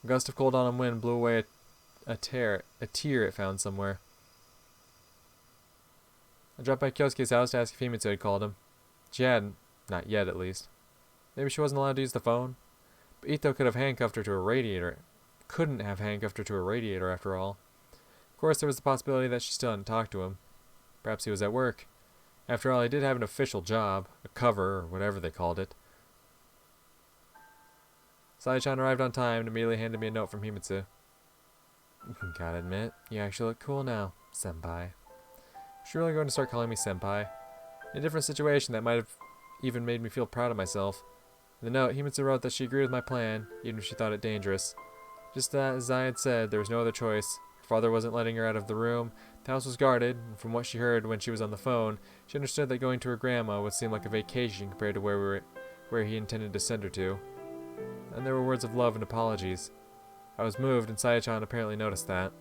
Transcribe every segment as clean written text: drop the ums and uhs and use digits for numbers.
A gust of cold autumn wind blew away a tear it found somewhere. I dropped by Kyosuke's house to ask if Himitsu had called him. She hadn't. Not yet, at least. Maybe she wasn't allowed to use the phone? But Ito could have handcuffed her to a radiator. Couldn't have handcuffed her to a radiator, after all. Of course, there was the possibility that she still hadn't talked to him. Perhaps he was at work. After all, he did have an official job. A cover, or whatever they called it. Saya-chan arrived on time and immediately handed me a note from Himitsu. Gotta admit, you actually look cool now, senpai. Was she really going to start calling me senpai? In a different situation, that might have even made me feel proud of myself. In the note, Himitsu wrote that she agreed with my plan, even if she thought it dangerous. Just as I had said, there was no other choice. Her father wasn't letting her out of the room, the house was guarded, and from what she heard when she was on the phone, she understood that going to her grandma would seem like a vacation compared to where he intended to send her to. And there were words of love and apologies. I was moved, and Saya-chan apparently noticed that.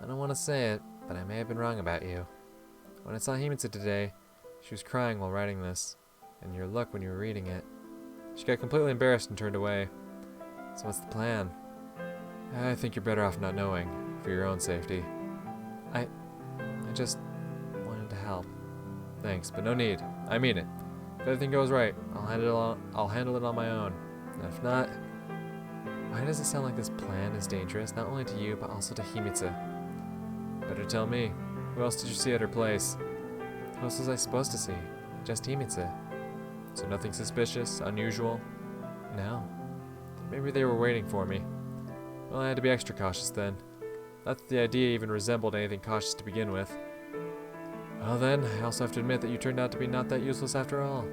I don't want to say it, but I may have been wrong about you. When I saw Himitsu today, she was crying while writing this, and your look when you were reading it. She got completely embarrassed and turned away. So what's the plan? I think you're better off not knowing, for your own safety. I just wanted to help. Thanks, but no need. I mean it. If everything goes right, I'll handle it on my own. And if not, why does it sound like this plan is dangerous, not only to you, but also to Himitsu? Better tell me. Who else did you see at her place? Who else was I supposed to see? Just Himitsu. So nothing suspicious, unusual? No. Maybe they were waiting for me. Well, I had to be extra cautious then. Not that the idea even resembled anything cautious to begin with. Well then, I also have to admit that you turned out to be not that useless after all.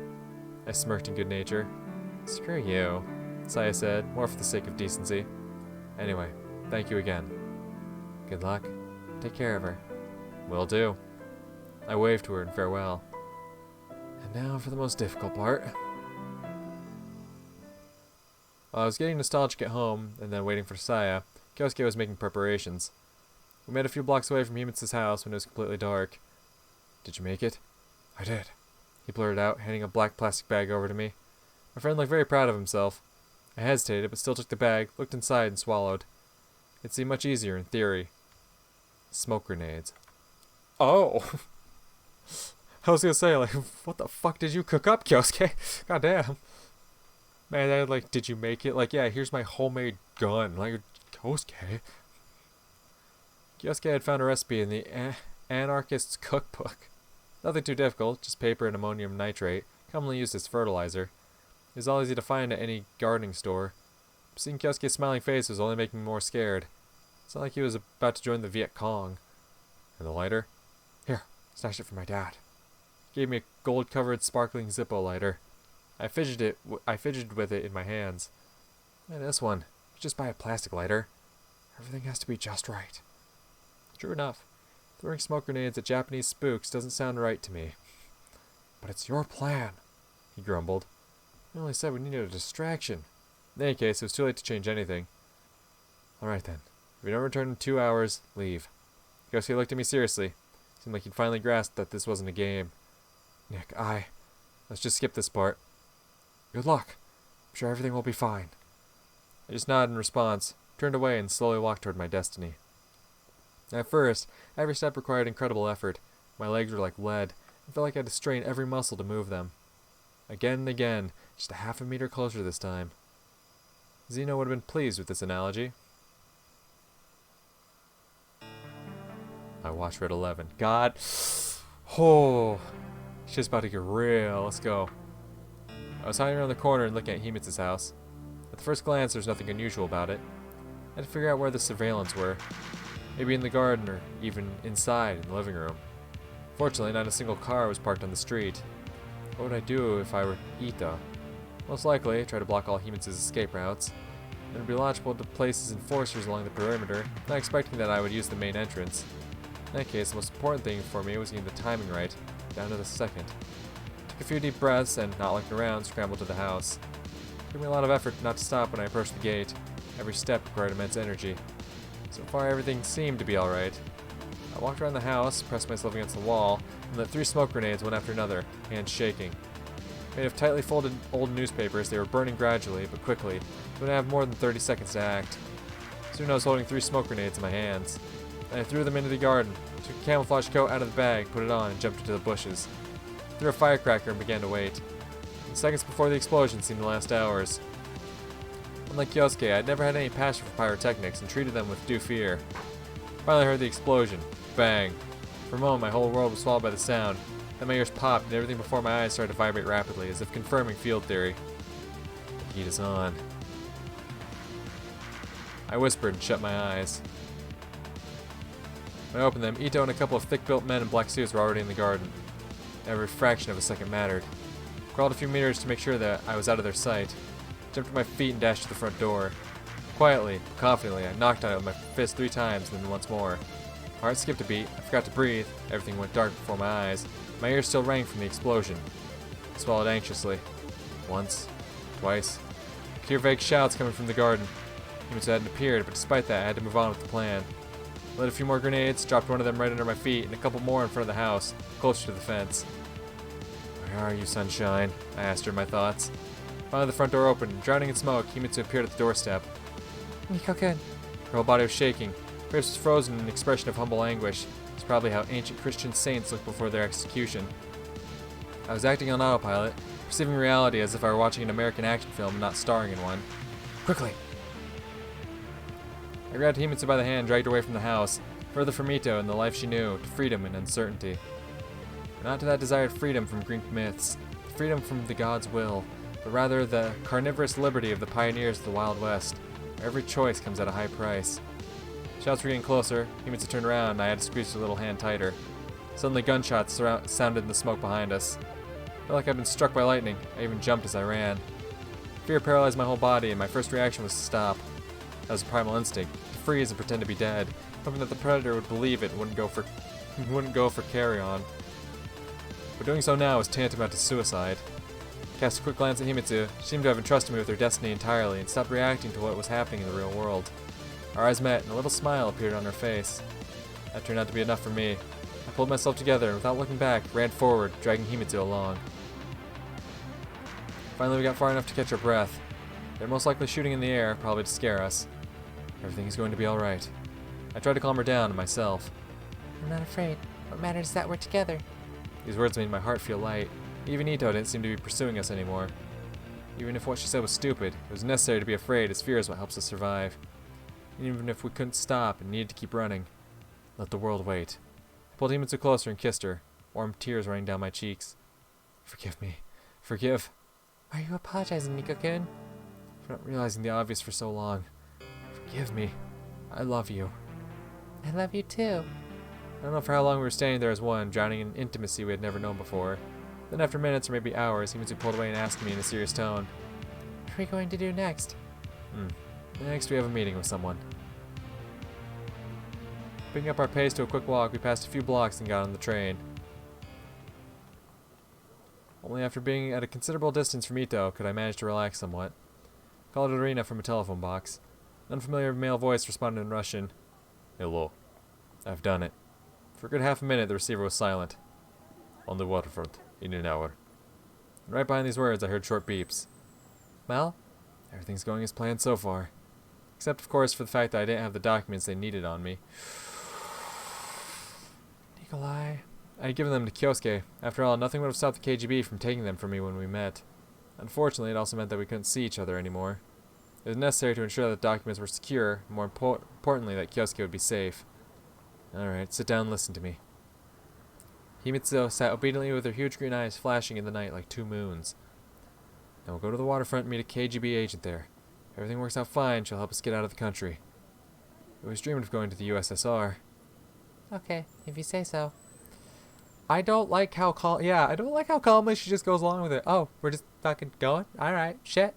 I smirked in good nature. Screw you, Saya said, more for the sake of decency. Anyway, thank you again. Good luck. Take care of her. Will do. I waved to her in farewell. And now for the most difficult part. While I was getting nostalgic at home, and then waiting for Saya, Kyosuke was making preparations. We met a few blocks away from Himitsu's house when it was completely dark. Did you make it? I did, he blurted out, handing a black plastic bag over to me. My friend looked very proud of himself. I hesitated, but still took the bag, looked inside, and swallowed. It seemed much easier in theory. Smoke grenades. Oh! I was gonna say, like, what the fuck did you cook up, Kyosuke? Goddamn. Man, I like, did you make it? Like, yeah, here's my homemade gun. Like, Kyosuke. Kyosuke had found a recipe in the Anarchist's cookbook. Nothing too difficult, just paper and ammonium nitrate, commonly used as fertilizer. It was all easy to find at any gardening store. Seeing Kyosuke's smiling face was only making me more scared. It's not like he was about to join the Viet Cong. And the lighter? Here, snatched it from my dad. He gave me a gold-covered, sparkling Zippo lighter. I fidgeted with it in my hands. And this one, just buy a plastic lighter. Everything has to be just right. True enough. Throwing smoke grenades at Japanese spooks doesn't sound right to me. But it's your plan, he grumbled. I only said we needed a distraction. In any case, it was too late to change anything. Alright then. If you don't return in 2 hours, leave. Kyosuke looked at me seriously. Seemed like he'd finally grasped that this wasn't a game. Nick, let's just skip this part. Good luck. I'm sure everything will be fine. I just nodded in response, turned away, and slowly walked toward my destiny. At first, every step required incredible effort. My legs were like lead. I felt like I had to strain every muscle to move them. Again and again, just a half a meter closer this time. Zeno would have been pleased with this analogy. My watch read 11. God. Oh. Shit's about to get real. Let's go. I was hiding around the corner and looking at Himitsu's house. At the first glance, there was nothing unusual about it. I had to figure out where the surveillance were. Maybe in the garden or even inside in the living room. Fortunately, not a single car was parked on the street. What would I do if I were Ito? Most likely, try to block all Himitsu's escape routes. It would be logical to place his enforcers along the perimeter, not expecting that I would use the main entrance. In that case, the most important thing for me was getting the timing right, down to the second. Took a few deep breaths and, not looking around, scrambled to the house. It took me a lot of effort not to stop when I approached the gate. Every step required immense energy. So far, everything seemed to be alright. I walked around the house, pressed myself against the wall, and lit 3 smoke grenades one after another, hands shaking. Made of tightly folded old newspapers, they were burning gradually, but quickly. It would have more than 30 seconds to act. Soon I was holding 3 smoke grenades in my hands. Then I threw them into the garden, took a camouflage coat out of the bag, put it on, and jumped into the bushes. Threw a firecracker and began to wait. The seconds before the explosion seemed to last hours. Unlike Kyosuke, I had never had any passion for pyrotechnics and treated them with due fear. Finally I heard the explosion. Bang. For a moment my whole world was swallowed by the sound. Then my ears popped and everything before my eyes started to vibrate rapidly, as if confirming field theory. The heat is on. I whispered and shut my eyes. When I opened them, Ito and a couple of thick-built men in black suits were already in the garden. Every fraction of a second mattered. Crawled a few meters to make sure that I was out of their sight. Jumped to my feet and dashed to the front door. Quietly, but confidently, I knocked on it with my fist 3 times, and then once more. My heart skipped a beat, I forgot to breathe, everything went dark before my eyes. My ears still rang from the explosion. I swallowed anxiously. Once, twice. I could hear vague shouts coming from the garden. Himitsu hadn't appeared, but despite that, I had to move on with the plan. I lit a few more grenades, dropped one of them right under my feet, and a couple more in front of the house, closer to the fence. Where are you, sunshine? I asked her in my thoughts. Finally, the front door opened, and drowning in smoke, Himitsu appeared at the doorstep. Niko-kun. Her whole body was shaking. Her face was frozen in an expression of humble anguish. It's probably how ancient Christian saints look before their execution. I was acting on autopilot, perceiving reality as if I were watching an American action film and not starring in one. Quickly! I grabbed Himitsu by the hand and dragged her away from the house, further from Ito and the life she knew, to freedom and uncertainty. But not to that desired freedom from Greek myths, freedom from the God's will, but rather the carnivorous liberty of the pioneers of the Wild West, where every choice comes at a high price. Shouts were getting closer. Himitsu turned around and I had to squeeze her little hand tighter. Suddenly gunshots sounded in the smoke behind us. I felt like I'd been struck by lightning. I even jumped as I ran. Fear paralyzed my whole body and my first reaction was to stop. That was a primal instinct, to freeze and pretend to be dead, hoping that the predator would believe it and wouldn't go for carry-on. But doing so now was tantamount to suicide. I cast a quick glance at Himitsu. She seemed to have entrusted me with her destiny entirely and stopped reacting to what was happening in the real world. Our eyes met, and a little smile appeared on her face. That turned out to be enough for me. I pulled myself together, and without looking back, ran forward, dragging Himitsu along. Finally, we got far enough to catch our breath. They're most likely shooting in the air, probably to scare us. Everything's going to be alright. I tried to calm her down and myself. I'm not afraid. What matters is that we're together. These words made my heart feel light. Even Ito didn't seem to be pursuing us anymore. Even if what she said was stupid, it was necessary to be afraid, as fear is what helps us survive. And even if we couldn't stop and needed to keep running, let the world wait. I pulled Himitsu closer and kissed her, warm tears running down my cheeks. Forgive me. Forgive. Why are you apologizing, Niko-kun? For not realizing the obvious for so long. Forgive me. I love you. I love you too. I don't know for how long we were standing there as one, drowning in intimacy we had never known before. Then after minutes or maybe hours, Himitsu pulled away and asked me in a serious tone, what are we going to do next? Next we have a meeting with someone. Picking up our pace to a quick walk, we passed a few blocks and got on the train. Only after being at a considerable distance from Ito could I manage to relax somewhat. I called Irina from a telephone box. An unfamiliar male voice responded in Russian. Hello. I've done it. For a good half a minute the receiver was silent. On the waterfront, in an hour. And right behind these words I heard short beeps. Well, everything's going as planned so far. Except, of course, for the fact that I didn't have the documents they needed on me. Nikolai. I had given them to Kyosuke. After all, nothing would have stopped the KGB from taking them from me when we met. Unfortunately, it also meant that we couldn't see each other anymore. It was necessary to ensure that the documents were secure, and more importantly, that Kyosuke would be safe. Alright, sit down and listen to me. Himitsu sat obediently with her huge green eyes flashing in the night like 2 moons. Now we'll go to the waterfront and meet a KGB agent there. If everything works out fine, she'll help us get out of the country. I always dreamed of going to the USSR. Okay, if you say so. I don't like how calmly she just goes along with it. Oh, we're just fucking going? Alright, shit.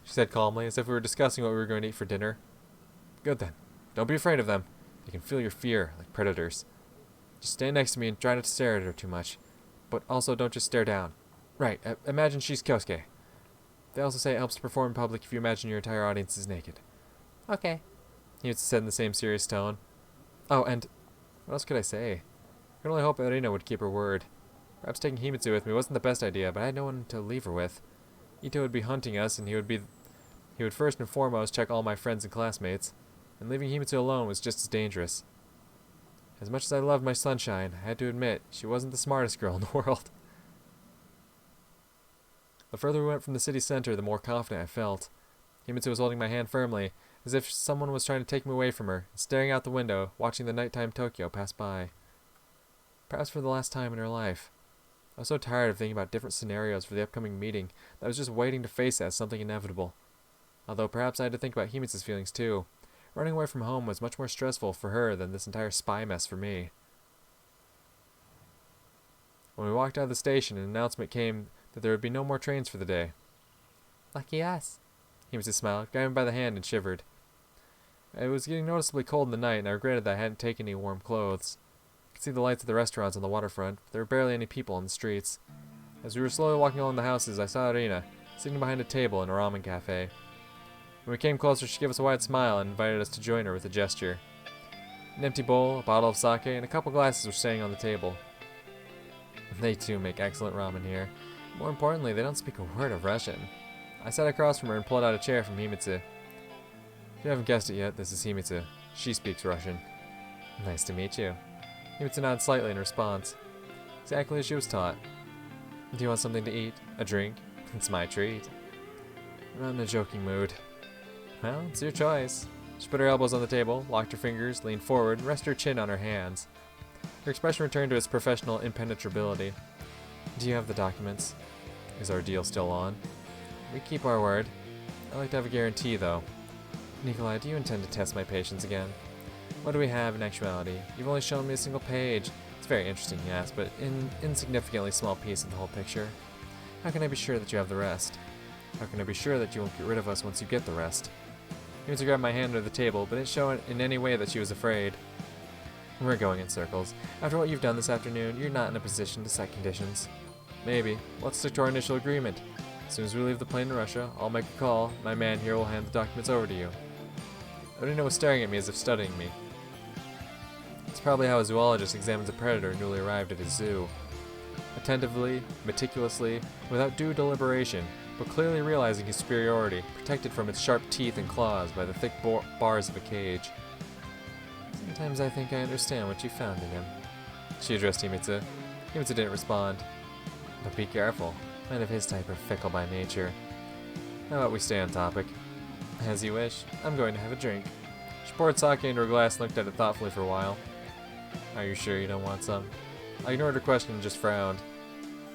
She said calmly, as if we were discussing what we were going to eat for dinner. Good then. Don't be afraid of them. They can feel your fear, like predators. Just stand next to me and try not to stare at her too much. But also don't just stare down. Right, imagine she's Kyosuke. They also say it helps to perform in public if you imagine your entire audience is naked. Okay. He said in the same serious tone. Oh, and what else could I say? I could only hope that Irina would keep her word. Perhaps taking Himitsu with me wasn't the best idea, but I had no one to leave her with. Ito would be hunting us, and he would first and foremost check all my friends and classmates, and leaving Himitsu alone was just as dangerous. As much as I loved my sunshine, I had to admit she wasn't the smartest girl in the world. The further we went from the city center, the more confident I felt. Himitsu was holding my hand firmly, as if someone was trying to take me away from her, staring out the window, watching the nighttime Tokyo pass by. Perhaps for the last time in her life. I was so tired of thinking about different scenarios for the upcoming meeting that I was just waiting to face it as something inevitable. Although perhaps I had to think about Himitsu's feelings too. Running away from home was much more stressful for her than this entire spy mess for me. When we walked out of the station, an announcement came that there would be no more trains for the day. Lucky us. Himitsu smiled, grabbed me by the hand, and shivered. It was getting noticeably cold in the night, and I regretted that I hadn't taken any warm clothes. I could see the lights of the restaurants on the waterfront, but there were barely any people on the streets. As we were slowly walking along the houses, I saw Irina, sitting behind a table in a ramen cafe. When we came closer, she gave us a wide smile and invited us to join her with a gesture. An empty bowl, a bottle of sake, and a couple glasses were staying on the table. They too make excellent ramen here. More importantly, they don't speak a word of Russian. I sat across from her and pulled out a chair from Himitsu. If you haven't guessed it yet, this is Himitsu. She speaks Russian. Nice to meet you. Himitsu nodded slightly in response. Exactly as she was taught. Do you want something to eat? A drink? It's my treat. I'm not in a joking mood. Well, it's your choice. She put her elbows on the table, locked her fingers, leaned forward, and rested her chin on her hands. Her expression returned to its professional impenetrability. Do you have the documents? Is our deal still on? We keep our word. I'd like to have a guarantee, though. Nikolai, do you intend to test my patience again? What do we have in actuality? You've only shown me a single page. It's very interesting, yes, but an insignificantly small piece of the whole picture. How can I be sure that you have the rest? How can I be sure that you won't get rid of us once you get the rest? Himitsu grabbed my hand under the table, but didn't show in any way that she was afraid. We're going in circles. After what you've done this afternoon, you're not in a position to set conditions. Maybe. Let's stick to our initial agreement. As soon as we leave the plane in Russia, I'll make a call. My man here will hand the documents over to you. Odina was staring at me as if studying me. It's probably how a zoologist examines a predator newly arrived at his zoo. Attentively, meticulously, without due deliberation, but clearly realizing his superiority, protected from its sharp teeth and claws by the thick bars of a cage. Sometimes I think I understand what you found in him. She addressed Himitsu. Himitsu didn't respond. But be careful. Men of his type are fickle by nature. How about we stay on topic? As you wish. I'm going to have a drink. She poured sake into her glass and looked at it thoughtfully for a while. Are you sure you don't want some? I ignored her question and just frowned.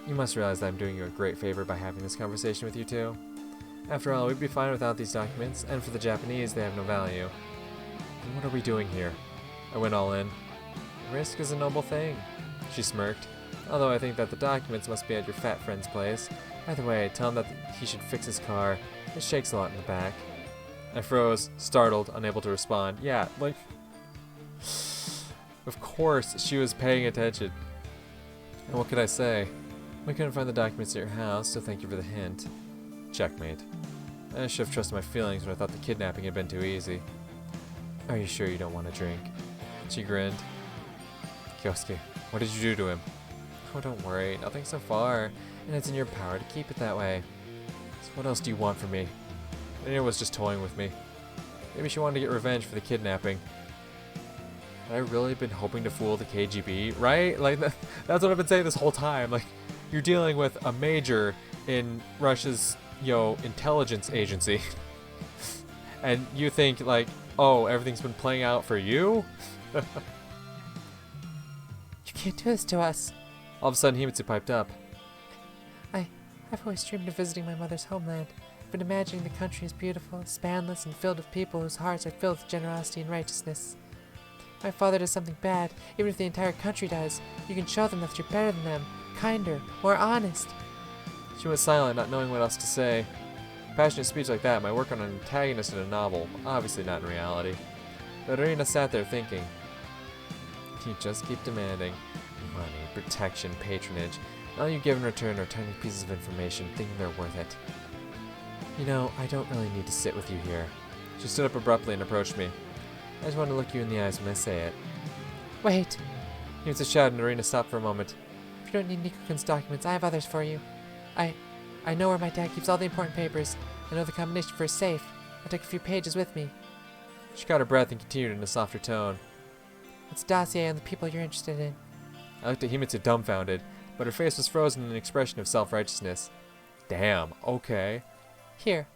You must realize that I'm doing you a great favor by having this conversation with you two. After all, we'd be fine without these documents, and for the Japanese, they have no value. And what are we doing here? I went all in. Risk is a noble thing. She smirked. Although I think that the documents must be at your fat friend's place. By the way, tell him that he should fix his car. It shakes a lot in the back. I froze, startled, unable to respond. Yeah, like... Of course, she was paying attention. And what could I say? We couldn't find the documents at your house, so thank you for the hint. Checkmate. I should have trusted my feelings when I thought the kidnapping had been too easy. Are you sure you don't want a drink? She grinned. Kyosuke, what did you do to him? Oh, don't worry. Nothing so far. And it's in your power to keep it that way. So what else do you want from me? Nina was just toying with me. Maybe she wanted to get revenge for the kidnapping. Had I really been hoping to fool the KGB, right? Like, that's what I've been saying this whole time. Like, you're dealing with a major in Russia's, intelligence agency. And you think, like, oh, everything's been playing out for you? You can't do this to us. All of a sudden, Himitsu piped up. I've always dreamed of visiting my mother's homeland. I've been imagining the country is beautiful, spanless, and filled with people whose hearts are filled with generosity and righteousness. If my father does something bad, even if the entire country does, you can show them that you're better than them, kinder, more honest. She went silent, not knowing what else to say. Passionate speech like that might work on an antagonist in a novel, obviously not in reality. But Irina sat there thinking. You just keep demanding money, protection, patronage. And all you give in return are tiny pieces of information, thinking they're worth it. I don't really need to sit with you here. She stood up abruptly and approached me. I just want to look you in the eyes when I say it. Wait! Himitsu shouted and Irina stopped for a moment. If you don't need Niko-kun's documents, I have others for you. I know where my dad keeps all the important papers. I know the combination for his safe. I took a few pages with me. She caught her breath and continued in a softer tone. It's a dossier on the people you're interested in. I looked at Himitsu dumbfounded, but her face was frozen in an expression of self-righteousness. Damn, okay. Here.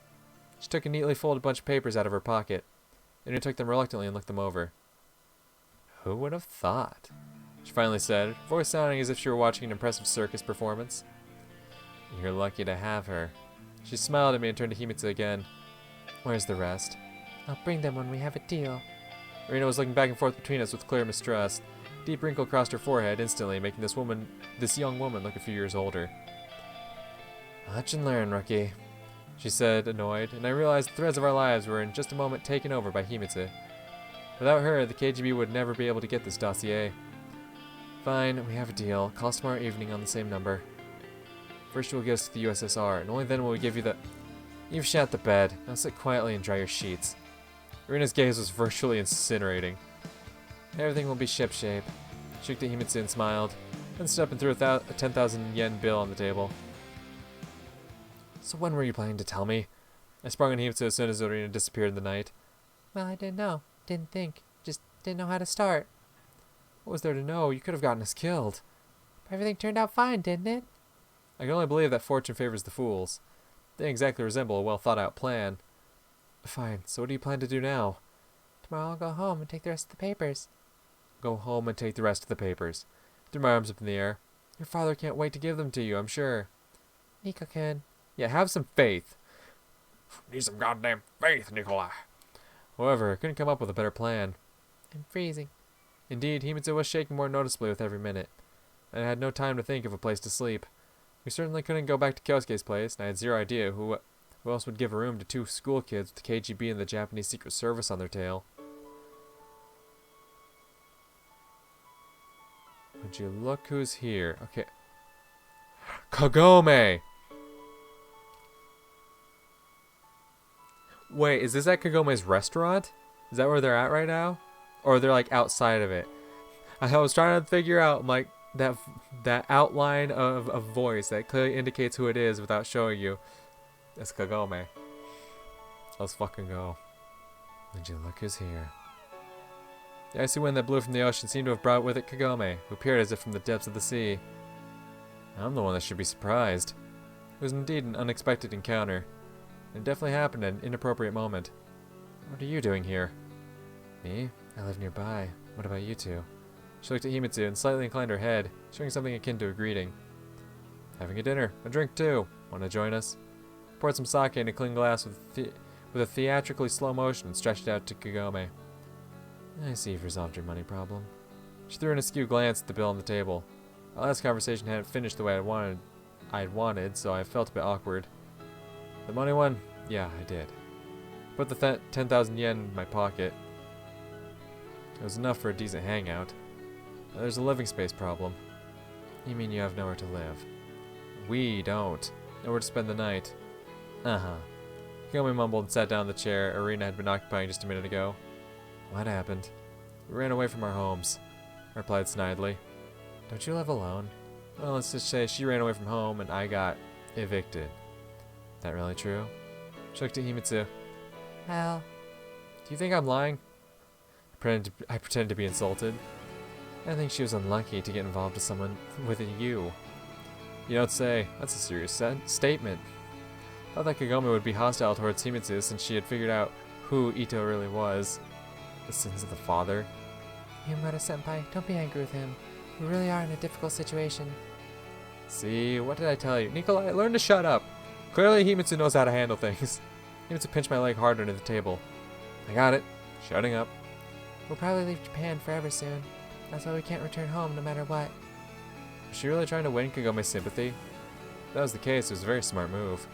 She took a neatly folded bunch of papers out of her pocket. Then she took them reluctantly and looked them over. Who would have thought? She finally said, voice sounding as if she were watching an impressive circus performance. You're lucky to have her. She smiled at me and turned to Himitsu again. Where's the rest? I'll bring them when we have a deal. Irina was looking back and forth between us with clear mistrust. A deep wrinkle crossed her forehead instantly, making this young woman look a few years older. Watch and learn, rookie, she said, annoyed, and I realized the threads of our lives were in just a moment taken over by Himitsu. Without her, the KGB would never be able to get this dossier. Fine, we have a deal. Call us tomorrow evening on the same number. First you will get us to the USSR, and only then will we give you the... You've shat the bed. Now sit quietly and dry your sheets. Irina's gaze was virtually incinerating. Everything will be shipshape. She looked at Himitsu and smiled, then stood up and threw a 10,000 yen bill on the table. So when were you planning to tell me? I sprung on Himitsu as soon as Irina disappeared in the night. Well, I didn't know. Didn't think. Just didn't know how to start. What was there to know? You could have gotten us killed. But everything turned out fine, didn't it? I can only believe that fortune favors the fools. They didn't exactly resemble a well-thought-out plan. Fine, so what do you plan to do now? Tomorrow I'll go home and take the rest of the papers. Go home and take the rest of the papers. Threw my arms up in the air. Your father can't wait to give them to you, I'm sure. Niko-kun. Yeah, have some faith. Need some goddamn faith, Nikolai. However, I couldn't come up with a better plan. I'm freezing. Indeed, Himitsu was shaking more noticeably with every minute, and I had no time to think of a place to sleep. We certainly couldn't go back to Kyosuke's place, and I had zero idea who else would give a room to two school kids with the KGB and the Japanese Secret Service on their tail. Would you look who's here? Okay. Kagome! Wait, is this at Kagome's restaurant? Is that where they're at right now? Or they're like outside of it? I was trying to figure out like that outline of a voice that clearly indicates who it is without showing you. That's Kagome. Let's fucking go. Would you look who's here? The icy wind that blew from the ocean seemed to have brought with it Kagome, who appeared as if from the depths of the sea. I'm the one that should be surprised. It was indeed an unexpected encounter. It definitely happened at an inappropriate moment. What are you doing here? Me? I live nearby. What about you two? She looked at Himitsu and slightly inclined her head, showing something akin to a greeting. Having a dinner. A drink too. Want to join us? Poured some sake in a clean glass with a theatrically slow motion and stretched it out to Kagome. I see you've resolved your money problem. She threw an askew glance at the bill on the table. Our last conversation hadn't finished the way I'd wanted, so I felt a bit awkward. The money one? Yeah, I did. Put the 10,000 yen in my pocket. It was enough for a decent hangout. Now there's a living space problem. You mean you have nowhere to live? We don't. Nowhere to spend the night. Uh-huh. Kagome mumbled and sat down in the chair Irina had been occupying just a minute ago. What happened? We ran away from our homes, I replied snidely. Don't you live alone? Well, let's just say she ran away from home and I got evicted. That really true? She looked at Himitsu. Well, do you think I'm lying? I pretended to be insulted. I think she was unlucky to get involved with someone with you. You don't say. That's a serious statement. I thought that Kagome would be hostile towards Himitsu since she had figured out who Ito really was. The sins of the father. Yamada-senpai, don't be angry with him. We really are in a difficult situation. See, what did I tell you? Nikolai, learn to shut up. Clearly Himitsu knows how to handle things. Himitsu pinched my leg hard under the table. I got it. Shutting up. We'll probably leave Japan forever soon. That's why we can't return home no matter what. Was she really trying to win Kagome's sympathy? If that was the case, it was a very smart move.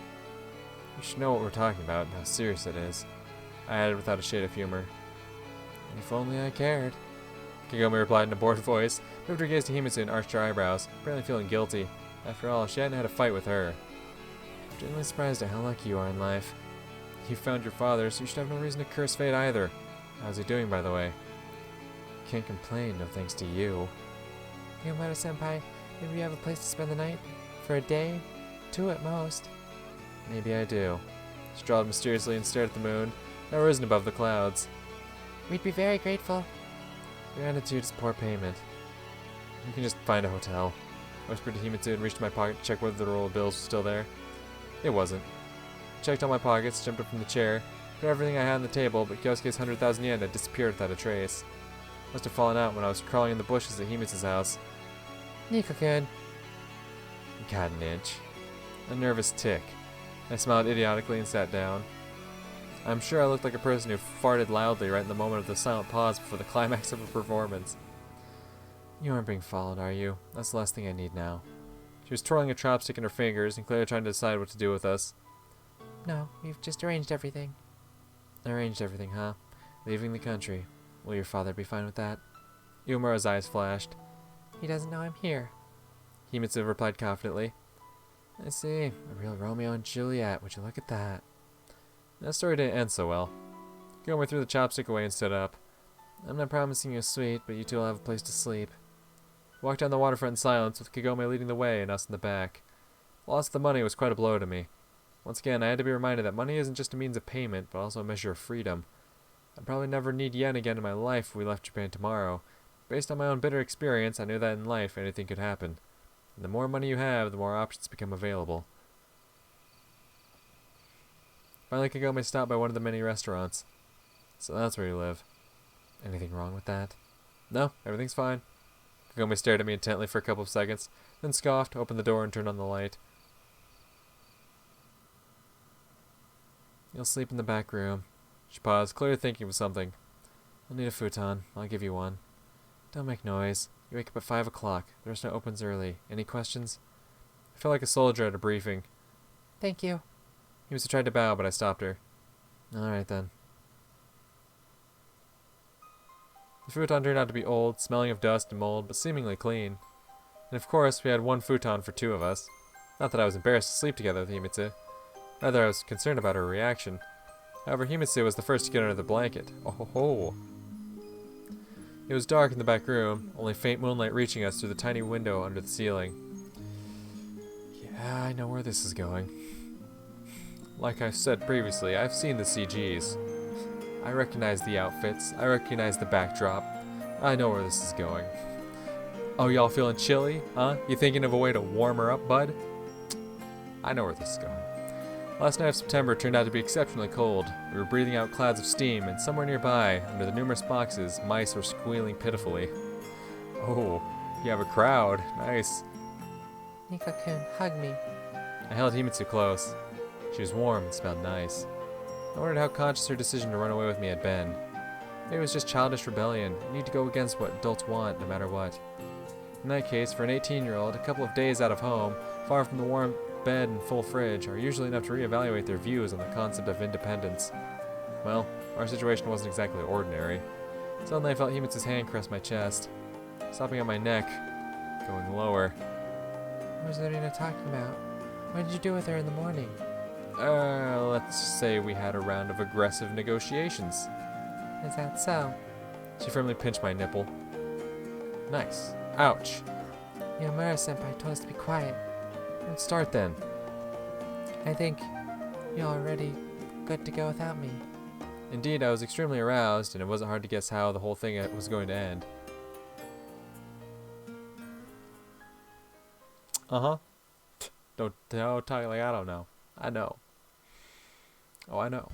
You should know what we're talking about and how serious it is. I added without a shade of humor. If only I cared. Kagome replied in a bored voice, moved her gaze to Himitsu and arched her eyebrows, apparently feeling guilty. After all, she hadn't had a fight with her. I'm genuinely surprised at how lucky you are in life. You found your father, so you should have no reason to curse fate either. How's he doing, by the way? Can't complain, no thanks to you. Yamada-senpai, Maybe you have a place to spend the night? For a day? 2 at most. Maybe I do. She drawled mysteriously and stared at the moon, now risen above the clouds. We'd be very grateful. Your attitude is poor payment. You can just find a hotel. I whispered to Himitsu and reached in my pocket to check whether the roll of bills was still there. It wasn't. I checked all my pockets, jumped up from the chair, got everything I had on the table, but Kyosuke's 100,000 yen had disappeared without a trace. Must have fallen out when I was crawling in the bushes at Himitsu's house. Nico-kun. Got an itch. A nervous tick. I smiled idiotically and sat down. I'm sure I looked like a person who farted loudly right in the moment of the silent pause before the climax of a performance. You aren't being followed, are you? That's the last thing I need now. She was twirling a chopstick in her fingers and clearly trying to decide what to do with us. No, we've just arranged everything. Arranged everything, huh? Leaving the country. Will your father be fine with that? Umura's eyes flashed. He doesn't know I'm here. Himitsu replied confidently. I see. A real Romeo and Juliet. Would you look at that? That story didn't end so well. Kagome threw the chopstick away and stood up. I'm not promising you a suite, but you two will have a place to sleep. We walked down the waterfront in silence, with Kagome leading the way and us in the back. The loss of the money was quite a blow to me. Once again, I had to be reminded that money isn't just a means of payment, but also a measure of freedom. I'd probably never need yen again in my life if we left Japan tomorrow. Based on my own bitter experience, I knew that in life anything could happen. And the more money you have, the more options become available. Finally, Kagome stopped by one of the many restaurants. So that's where you live. Anything wrong with that? No, everything's fine. Kagome stared at me intently for a couple of seconds, then scoffed, opened the door, and turned on the light. You'll sleep in the back room. She paused, clearly thinking of something. You'll need a futon. I'll give you one. Don't make noise. You wake up at 5 o'clock. The restaurant opens early. Any questions? I felt like a soldier at a briefing. Thank you. Himitsu tried to bow, but I stopped her. Alright then. The futon turned out to be old, smelling of dust and mold, but seemingly clean. And of course, we had one futon for 2 of us. Not that I was embarrassed to sleep together with Himitsu. Rather, I was concerned about her reaction. However, Himitsu was the first to get under the blanket. Oh ho ho! It was dark in the back room, only faint moonlight reaching us through the tiny window under the ceiling. Yeah, I know where this is going. Like I said previously, I've seen the CGs. I recognize the outfits, I recognize the backdrop. I know where this is going. Oh, y'all feeling chilly, huh? You thinking of a way to warm her up, bud? I know where this is going. Last night of September turned out to be exceptionally cold. We were breathing out clouds of steam, and somewhere nearby, under the numerous boxes, mice were squealing pitifully. Oh, you have a crowd. Nice. Nico-kun, hug me. I held Himitsu close. She was warm and smelled nice. I wondered how conscious her decision to run away with me had been. Maybe it was just childish rebellion. You need to go against what adults want, no matter what. In that case, for an 18-year-old, a couple of days out of home, far from the warm bed and full fridge, are usually enough to reevaluate their views on the concept of independence. Well, our situation wasn't exactly ordinary. Suddenly I felt Himitsu's hand caress my chest, stopping at my neck, going lower. What was Lorena talking about? What did you do with her in the morning? Let's say we had a round of aggressive negotiations. Is that so? She firmly pinched my nipple. Nice. Ouch. Yomura-senpai told us to be quiet. Let's start then. I think you're already good to go without me. Indeed, I was extremely aroused, and it wasn't hard to guess how the whole thing was going to end. Uh-huh. Don't talk like I don't know. I know. Oh, I know.